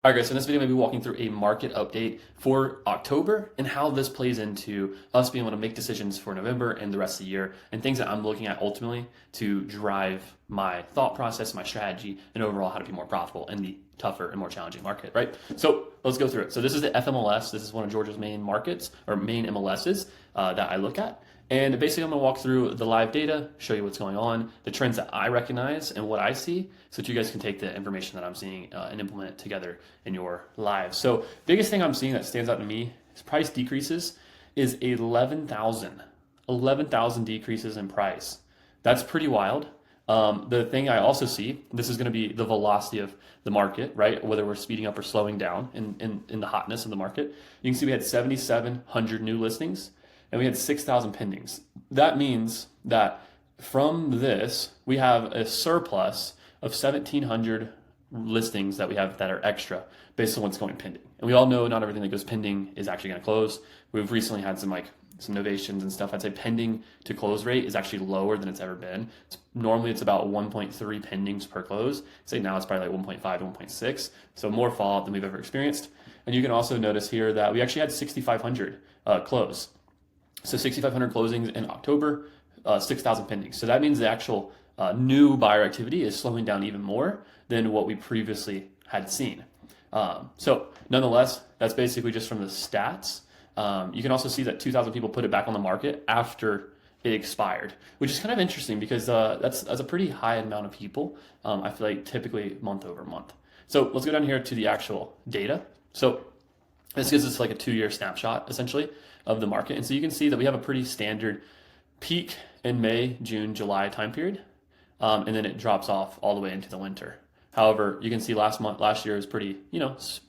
All right, guys, so in this video, I'm going to be walking through a market update for October and how this plays into us being able to make decisions for November and the rest of the year and things that I'm looking at ultimately to drive my thought process, my strategy, and overall how to be more profitable in the tougher and more challenging market, right? So let's go through it. So this is the FMLS. This is one of Georgia's main markets or main MLSs that I look at. And basically, I'm going to walk through the live data, show you what's going on, the trends that I recognize and what I see, so that you guys can take the information that I'm seeing and implement it together in your lives. So biggest thing I'm seeing that stands out to me is price decreases is 11,000 decreases in price. That's pretty wild. The thing I also see, this is going to be the velocity of the market, right? Whether we're speeding up or slowing down in the hotness of the market. You can see we had 7,700 new listings and we had 6,000 pendings. That means that from this, we have a surplus of 1,700 listings that we have that are extra based on what's going pending. And we all know not everything that goes pending is actually going to close. We've recently had some novations and stuff. I'd say pending to close rate is actually lower than it's ever been. Normally it's about 1.3 pendings per close. Say now it's probably like 1.5 to 1.6. So more fallout than we've ever experienced. And you can also notice here that we actually had 6,500 close. So 6,500 closings in October, 6,000 pendings. So that means the actual new buyer activity is slowing down even more than what we previously had seen. So nonetheless, that's basically just from the stats. You can also see that 2,000 people put it back on the market after it expired, which is kind of interesting because that's a pretty high amount of people. I feel like typically month over month. So let's go down here to the actual data. So this gives us like a 2-year snapshot essentially of the market. And so you can see that we have a pretty standard peak in May, June, July time period. And then it drops off all the way into the winter. However, you can see last year is pretty,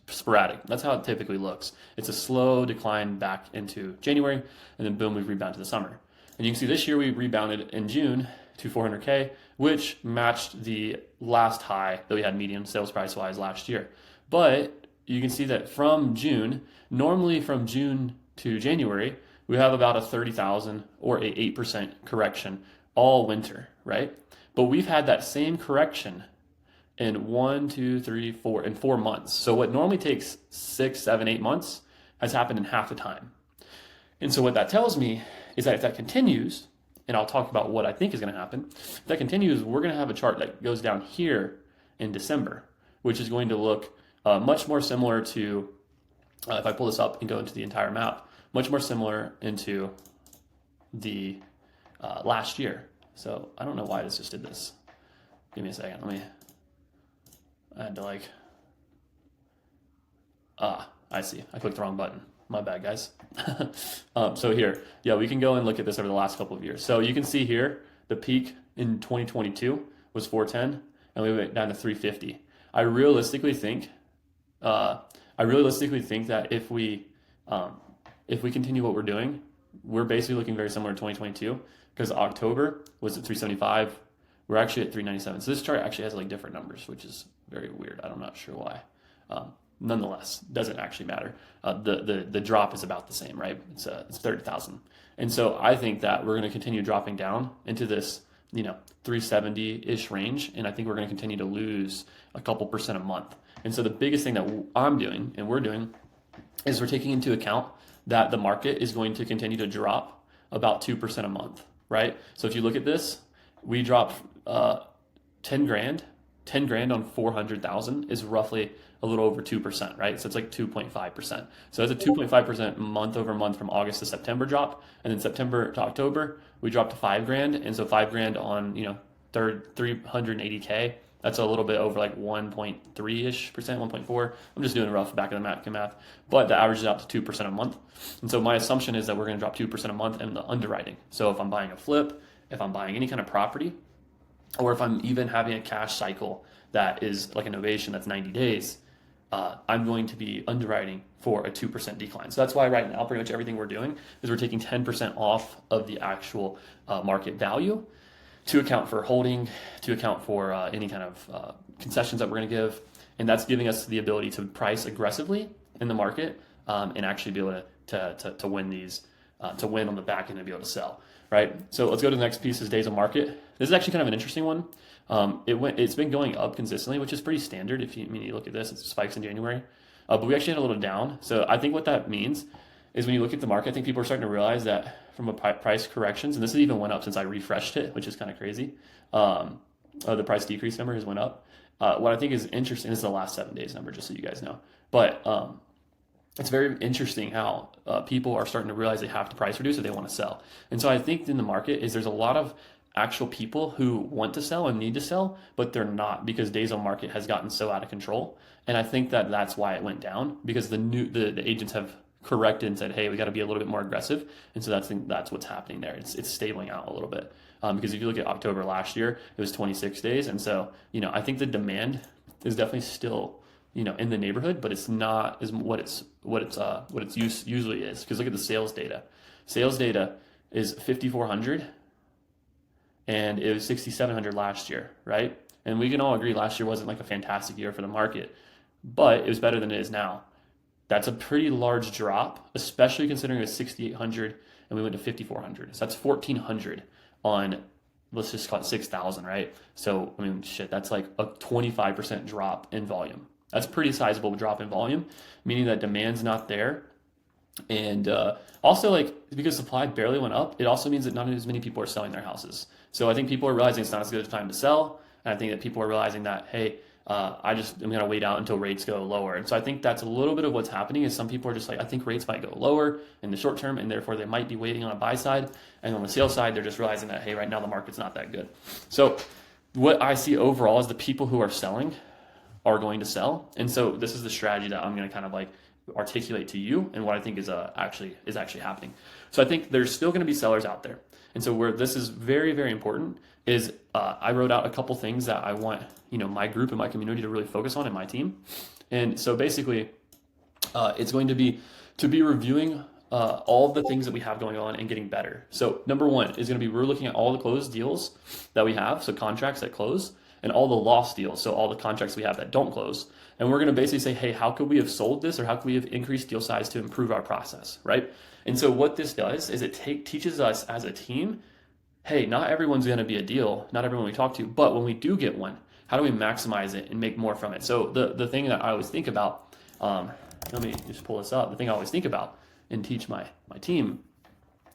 sporadic. That's how it typically looks. It's a slow decline back into January, and then boom, we rebound to the summer. And you can see this year we rebounded in June to 400K, which matched the last high that we had median sales price wise last year. But you can see that from June, normally from June to January, we have about a 30,000 or a 8% correction all winter, right? But we've had that same correction in 4 months. So what normally takes 6, 7, 8 months has happened in half the time. And so what that tells me is that if that continues, and I'll talk about what I think is going to happen, if that continues, we're going to have a chart that goes down here in December, which is going to look much more similar to, if I pull this up and go into the entire map, much more similar into the last year. So I don't know why this just did this. Give me a second. I had to I see. I clicked the wrong button. My bad, guys. So here, yeah, we can go and look at this over the last couple of years. So you can see here, the peak in 2022 was 410, and we went down to 350. I realistically think that if we continue what we're doing, we're basically looking very similar to 2022 because October was at 375. We're actually at 397. So this chart actually has different numbers, which is very weird. I'm not sure why. Nonetheless, doesn't actually matter. The drop is about the same, right? It's 30,000. And so I think that we're going to continue dropping down into this 370-ish range, and I think we're going to continue to lose a couple percent a month. And so the biggest thing that I'm doing and we're doing is we're taking into account that the market is going to continue to drop about 2% a month, right? So if you look at this, we dropped 10 grand on 400,000 is roughly a little over 2%, right? So it's like 2.5%. So that's a 2.5% month over month from August to September drop. And then September to October, we dropped to 5 grand. And so 5 grand on, 380K, that's a little bit over 1.3-ish percent, 1.4. I'm just doing a rough back of the napkin math, but that averages out to 2% a month. And so my assumption is that we're going to drop 2% a month in the underwriting. So if I'm buying a flip, if I'm buying any kind of property, or if I'm even having a cash cycle that is like an innovation that's 90 days, I'm going to be underwriting for a 2% decline. So that's why right now pretty much everything we're doing is we're taking 10% off of the actual market value to account for holding, to account for any kind of concessions that we're going to give. And that's giving us the ability to price aggressively in the market and actually be able to win these, to win on the back end and be able to sell. right? So let's go to the next piece is days on market. This is actually kind of an interesting one. It's been going up consistently, which is pretty standard. You look at this, it spikes in January, but we actually had a little down. So I think what that means is when you look at the market, I think people are starting to realize that from a price corrections, and this has even went up since I refreshed it, which is kind of crazy. The price decrease number has went up. What I think is interesting, this is the last 7 days number, just so you guys know, but it's very interesting how people are starting to realize they have to price reduce if they want to sell. And so I think in the market there's a lot of actual people who want to sell and need to sell, but they're not because days on market has gotten so out of control. And I think that that's why it went down, because the agents have corrected and said, hey, we got to be a little bit more aggressive. And so that's what's happening there. It's stabling out a little bit. Because if you look at October last year, it was 26 days. And so, I think the demand is definitely still, in the neighborhood, but it's not as what it's usually is. Because look at the sales data. Sales data is 5,400 and it was 6,700 last year, right? And we can all agree last year wasn't like a fantastic year for the market, but it was better than it is now. That's a pretty large drop, especially considering it was 6,800 and we went to 5,400. So that's 1,400 on, let's just call it 6,000, right? So, that's like a 25% drop in volume. That's a pretty sizable drop in volume, meaning that demand's not there. And also, because supply barely went up, it also means that not as many people are selling their houses. So I think people are realizing it's not as good a time to sell. And I think that people are realizing that, hey, I'm going to wait out until rates go lower. And so I think that's a little bit of what's happening is some people are just like, I think rates might go lower in the short term, and therefore they might be waiting on a buy side. And on the sell side, they're just realizing that, hey, right now the market's not that good. So what I see overall is the people who are selling are going to sell. And so this is the strategy that I'm going to kind of articulate to you and what I think is actually happening. So I think there's still going to be sellers out there. And so where this is very, very important is I wrote out a couple things that I want, my group and my community to really focus on in my team. And so basically it's going to be reviewing all of the things that we have going on and getting better. So number one is going to be, we're looking at all the closed deals that we have. So contracts that close and all the lost deals. So all the contracts we have that don't close. And we're going to basically say, hey, how could we have sold this, or how could we have increased deal size to improve our process, right? And so what this does is it teaches us as a team, hey, not everyone's going to be a deal, not everyone we talk to, but when we do get one, how do we maximize it and make more from it? So the thing that I always think about, let me just pull this up. The thing I always think about and teach my team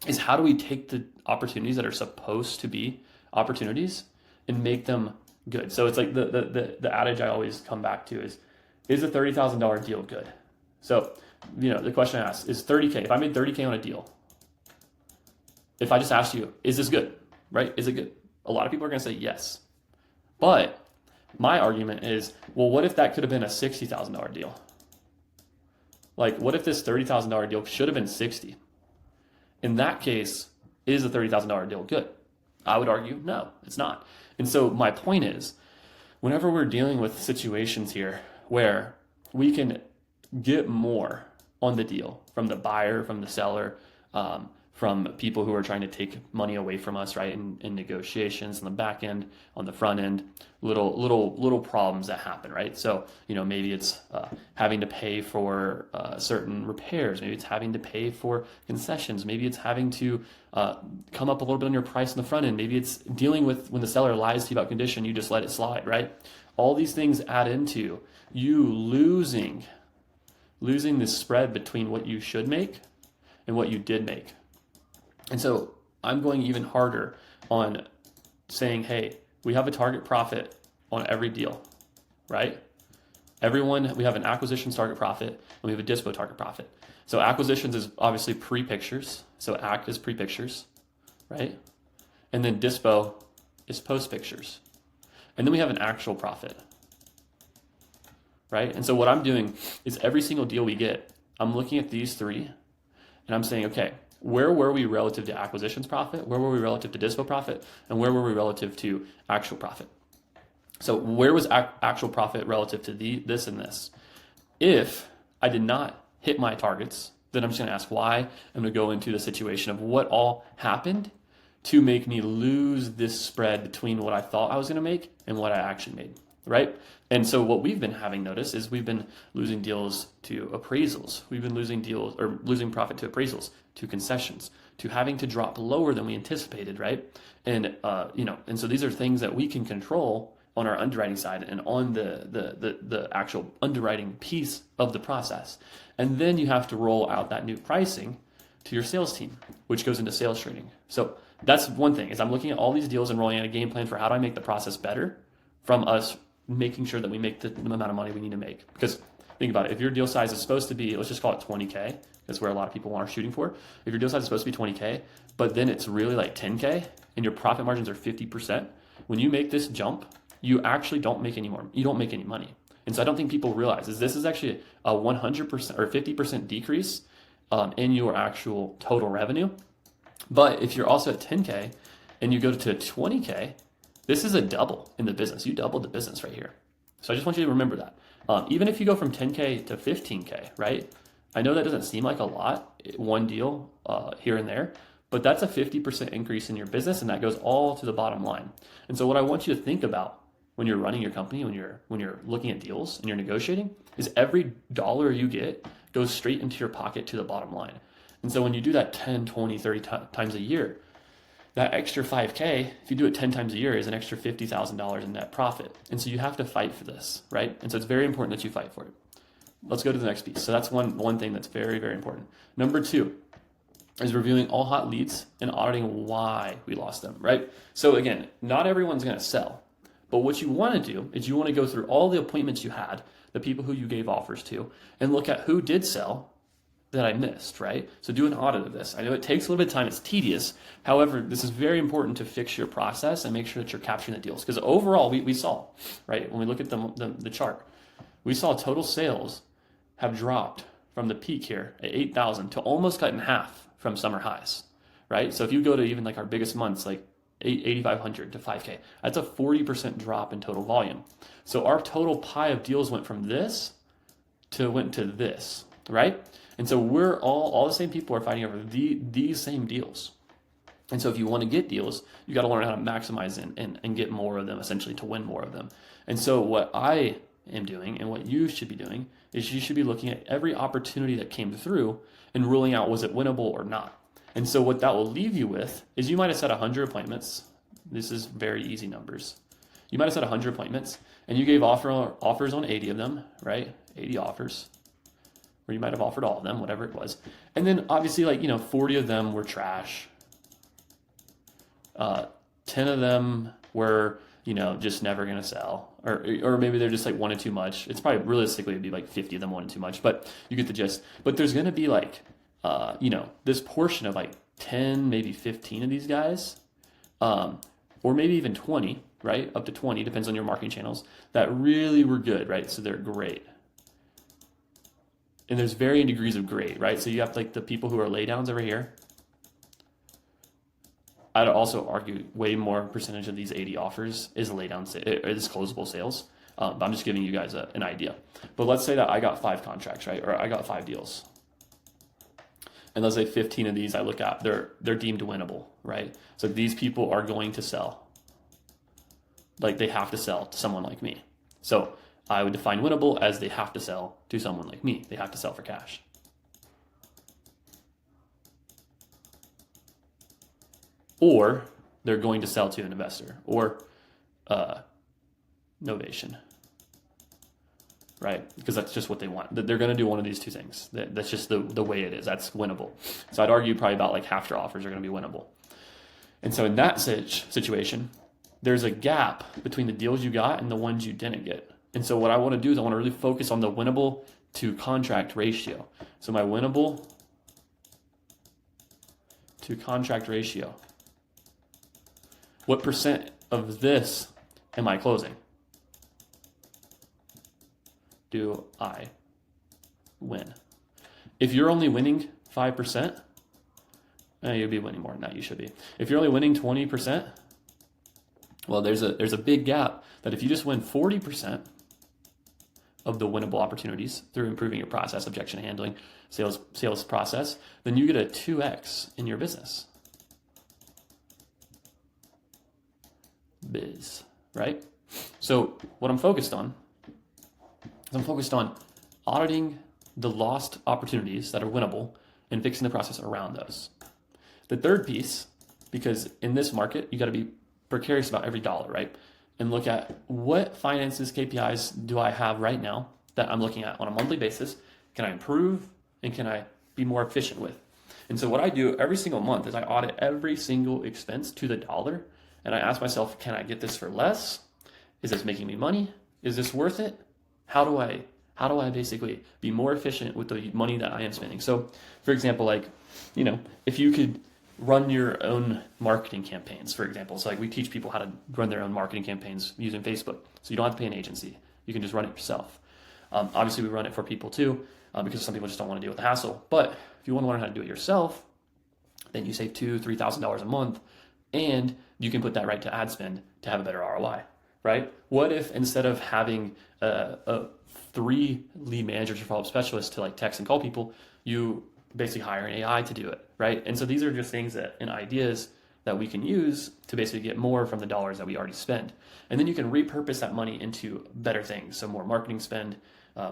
is how do we take the opportunities that are supposed to be opportunities and make them good. So it's like the adage I always come back to is a $30,000 deal good? So, the question I ask is $30K. If I made $30K on a deal, if I just asked you, is this good, right? Is it good? A lot of people are going to say yes. But my argument is, well, what if that could have been a $60,000 deal? What if this $30,000 deal should have been 60? In that case, is a $30,000 deal good? I would argue, no, it's not. And so my point is, whenever we're dealing with situations here where we can get more on the deal from the buyer, from the seller, from people who are trying to take money away from us, right? In negotiations on the back end, on the front end, little problems that happen, right? So, maybe it's having to pay for certain repairs. Maybe it's having to pay for concessions. Maybe it's having to come up a little bit on your price on the front end. Maybe it's dealing with when the seller lies to you about condition, you just let it slide, right? All these things add into you losing this spread between what you should make and what you did make. And so I'm going even harder on saying, hey, we have a target profit on every deal, right? We have an acquisitions target profit and we have a dispo target profit. So acquisitions is obviously pre-pictures. So AC is pre-pictures, right? And then dispo is post-pictures. And then we have an actual profit, right? And so what I'm doing is every single deal we get, I'm looking at these three and I'm saying, okay, where were we relative to acquisitions profit? Where were we relative to dispo profit? And where were we relative to actual profit? So where was actual profit relative to this and this? If I did not hit my targets, then I'm just going to ask why. I'm going to go into the situation of what all happened to make me lose this spread between what I thought I was going to make and what I actually made. right? And so what we've been having notice is we've been losing deals to appraisals. We've been losing deals or losing profit to appraisals, to concessions, to having to drop lower than we anticipated, right? And and so these are things that we can control on our underwriting side and on the actual underwriting piece of the process. And then you have to roll out that new pricing to your sales team, which goes into sales training. So that's one thing is I'm looking at all these deals and rolling out a game plan for how do I make the process better from us making sure that we make the amount of money we need to make. Because think about it, if your deal size is supposed to be, let's just call it 20K, that's where a lot of people are shooting for. If your deal size is supposed to be 20K, but then it's really like 10K and your profit margins are 50%, when you make this jump, you actually don't make any more, you don't make any money. And so I don't think people realize is this is actually a 100% or 50% decrease in your actual total revenue. But if you're also at 10K and you go to 20K, this is a double in the business. You doubled the business right here. So I just want you to remember that. Even if you go from 10K to 15K, right? I know that doesn't seem like a lot, one deal here and there, but that's a 50% increase in your business, and that goes all to the bottom line. And so what I want you to think about when you're running your company, when you're looking at deals and you're negotiating, is every dollar you get goes straight into your pocket to the bottom line. And so when you do that 10, 20, 30 times a year, that extra 5K, if you do it 10 times a year, is an extra $50,000 in net profit. And so you have to fight for this, right? And so it's very important that you fight for it. Let's go to the next piece. So that's one thing that's very, very important. Number 2 is reviewing all hot leads and auditing why we lost them, right? So again, not everyone's going to sell. But what you want to do is you want to go through all the appointments you had, the people who you gave offers to, and look at who did sell that I missed, right? So do an audit of this. I know it takes a little bit of time. It's tedious. However, this is very important to fix your process and make sure that you're capturing the deals. Because overall, we saw, right, when we look at the chart, we saw total sales have dropped from the peak here at 8,000 to almost cut in half from summer highs, right? So if you go to even like our biggest months, like 8,500 to 5K, that's a 40% drop in total volume. So our total pie of deals went from this went to this, right? And so we're all the same people are fighting over these same deals. And so if you want to get deals, you got to learn how to maximize and get more of them, essentially, to win more of them. And so what I am doing and what you should be doing is you should be looking at every opportunity that came through and ruling out, was it winnable or not? And so what that will leave you with is you might have set 100 appointments. This is very easy numbers. You might have set 100 appointments and you gave offers on 80 of them, right? 80 offers. Or you might have offered all of them, whatever it was. And then obviously 40 of them were trash. 10 of them were, just never going to sell. Or maybe they're just like wanted too much. It's probably realistically it'd be like 50 of them wanted too much, but you get the gist. But there's going to be this portion of like 10, maybe 15 of these guys, or maybe even 20, right? Up to 20, depends on your marketing channels, that really were good, right? So they're great. And there's varying degrees of great, right? So you have like the people who are laydowns over here. I'd also argue way more percentage of these 80 offers is is closable sales. But I'm just giving you guys an idea. But let's say that I got 5 contracts, right? Or I got 5 deals. And let's say 15 of these I look at, they're deemed winnable, right? So these people are going to sell. Like they have to sell to someone like me. So I would define winnable as they have to sell to someone like me. They have to sell for cash. Or they're going to sell to an investor or novation, right? Because that's just what they want. They're going to do one of these two things. That's just the way it is. That's winnable. So I'd argue probably about like half your offers are going to be winnable. And so in that situation, there's a gap between the deals you got and the ones you didn't get. And so what I want to do is I want to really focus on the winnable to contract ratio. So my winnable to contract ratio. What percent of this am I closing? Do I win? If you're only winning 5%, you'll be winning more than that. You should be. If you're only winning 20%, well, there's a big gap that if you just win 40% of the winnable opportunities through improving your process, objection handling, sales process, then you get a 2x in your business. Right? So what I'm focused on is I'm focused on auditing the lost opportunities that are winnable and fixing the process around those. The third piece, because in this market, you got to be precarious about every dollar, right? And look at what finances, KPIs do I have right now that I'm looking at on a monthly basis? Can I improve and can I be more efficient with? And so what I do every single month is I audit every single expense to the dollar. And I ask myself, can I get this for less? Is this making me money? Is this worth it? How do I basically be more efficient with the money that I am spending? So for example, like, if you could run your own marketing campaigns, for example. So like we teach people how to run their own marketing campaigns using Facebook. So you don't have to pay an agency. You can just run it yourself. Obviously we run it for people too, because some people just don't want to deal with the hassle. But if you want to learn how to do it yourself, then you save $2,000-$3,000 a month, and you can put that right to ad spend to have a better ROI, right? What if instead of having a 3 lead managers or follow-up specialists to like text and call people, you basically hire an AI to do it, right? And so these are just things and ideas that we can use to basically get more from the dollars that we already spend. And then you can repurpose that money into better things. So more marketing spend,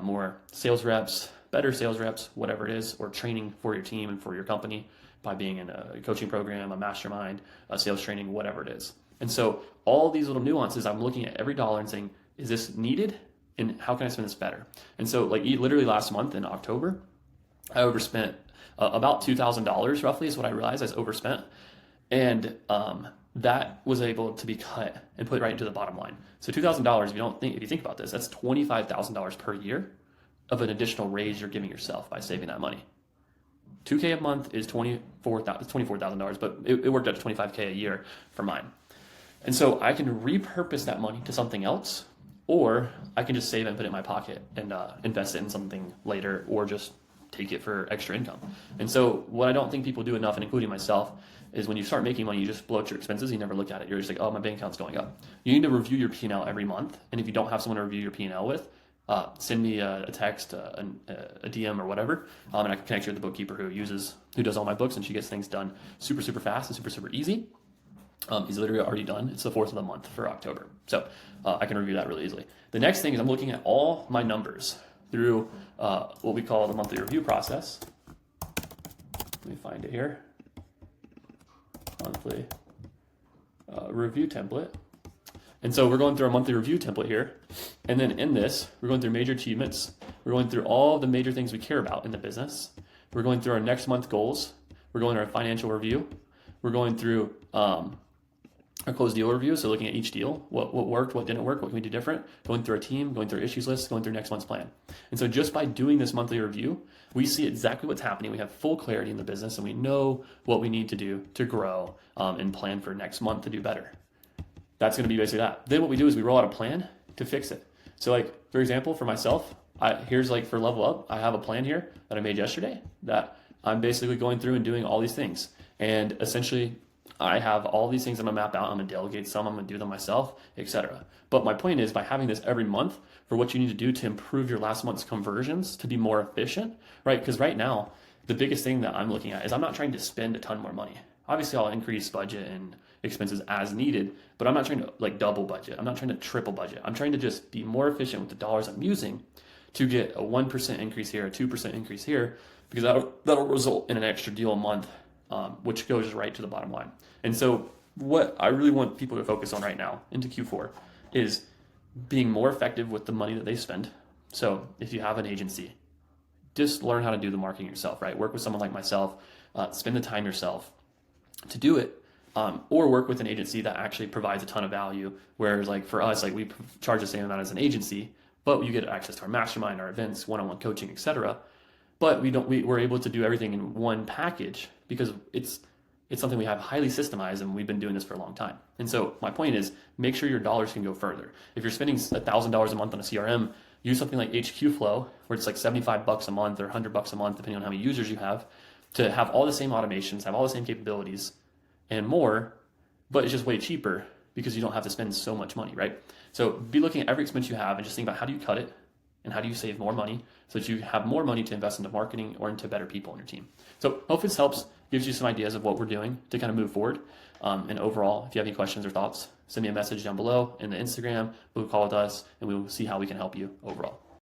more sales reps, better sales reps, whatever it is, or training for your team and for your company by being in a coaching program, a mastermind, a sales training, whatever it is. And so all these little nuances, I'm looking at every dollar and saying, is this needed? And how can I spend this better? And so like literally last month in October, I overspent about $2,000 roughly is what I realized I overspent. And that was able to be cut and put right into the bottom line. So $2,000, if you think about this, that's $25,000 per year of an additional raise you're giving yourself by saving that money. $2K a month is $24,000, but it worked out to $25K a year for mine. And so I can repurpose that money to something else, or I can just save it and put it in my pocket and invest it in something later, or just take it for extra income. And so what I don't think people do enough, and including myself, is when you start making money, you just blow out your expenses. You never look at it. You're just like, oh, my bank account's going up. You need to review your P&L every month. And if you don't have someone to review your P&L with, send me a text, a DM or whatever. And I can connect you with the bookkeeper who does all my books, and she gets things done super, super fast and super, super easy. He's literally already done. It's the 4th of the month for October. So I can review that really easily. The next thing is I'm looking at all my numbers through what we call the monthly review process. Let me find it here. Monthly review template. And so we're going through our monthly review template here. And then in this, we're going through major achievements. We're going through all the major things we care about in the business. We're going through our next month goals. We're going through our financial review. We're going through our closed deal review, so looking at each deal, what worked, what didn't work, what can we do different, going through our team, going through our issues list, going through next month's plan. And so just by doing this monthly review, we see exactly what's happening. We have full clarity in the business, and we know what we need to do to grow and plan for next month to do better. That's going to be basically that. Then what we do is we roll out a plan to fix it. So like, for example, for myself, here's like for Level Up, I have a plan here that I made yesterday that I'm basically going through and doing all these things. And essentially, I have all these things I'm gonna map out. I'm gonna delegate some, I'm gonna do them myself, etc. But my point is, by having this every month for what you need to do to improve your last month's conversions to be more efficient, right? Because right now, the biggest thing that I'm looking at is I'm not trying to spend a ton more money. Obviously, I'll increase budget and expenses as needed, but I'm not trying to like double budget. I'm not trying to triple budget. I'm trying to just be more efficient with the dollars I'm using to get a 1% increase here, a 2% increase here, because that'll result in an extra deal a month, which goes right to the bottom line. And so what I really want people to focus on right now into Q4 is being more effective with the money that they spend. So if you have an agency, just learn how to do the marketing yourself, right? Work with someone like myself, spend the time yourself to do it, or work with an agency that actually provides a ton of value. Whereas like for us, like we charge the same amount as an agency, but you get access to our mastermind, our events, one-on-one coaching, etc. But we're able to do everything in one package because it's something we have highly systemized, and we've been doing this for a long time. And so my point is, make sure your dollars can go further. If you're spending $1,000 a month on a CRM, use something like HQ Flow, where it's like $75 a month or $100 a month, depending on how many users you have, to have all the same automations, have all the same capabilities and more, but it's just way cheaper because you don't have to spend so much money, right? So be looking at every expense you have and just think about how do you cut it, and how do you save more money so that you have more money to invest into marketing or into better people on your team. So hope this helps, gives you some ideas of what we're doing to kind of move forward. And overall, if you have any questions or thoughts, send me a message down below in the Instagram, book a call with us, and we will see how we can help you overall.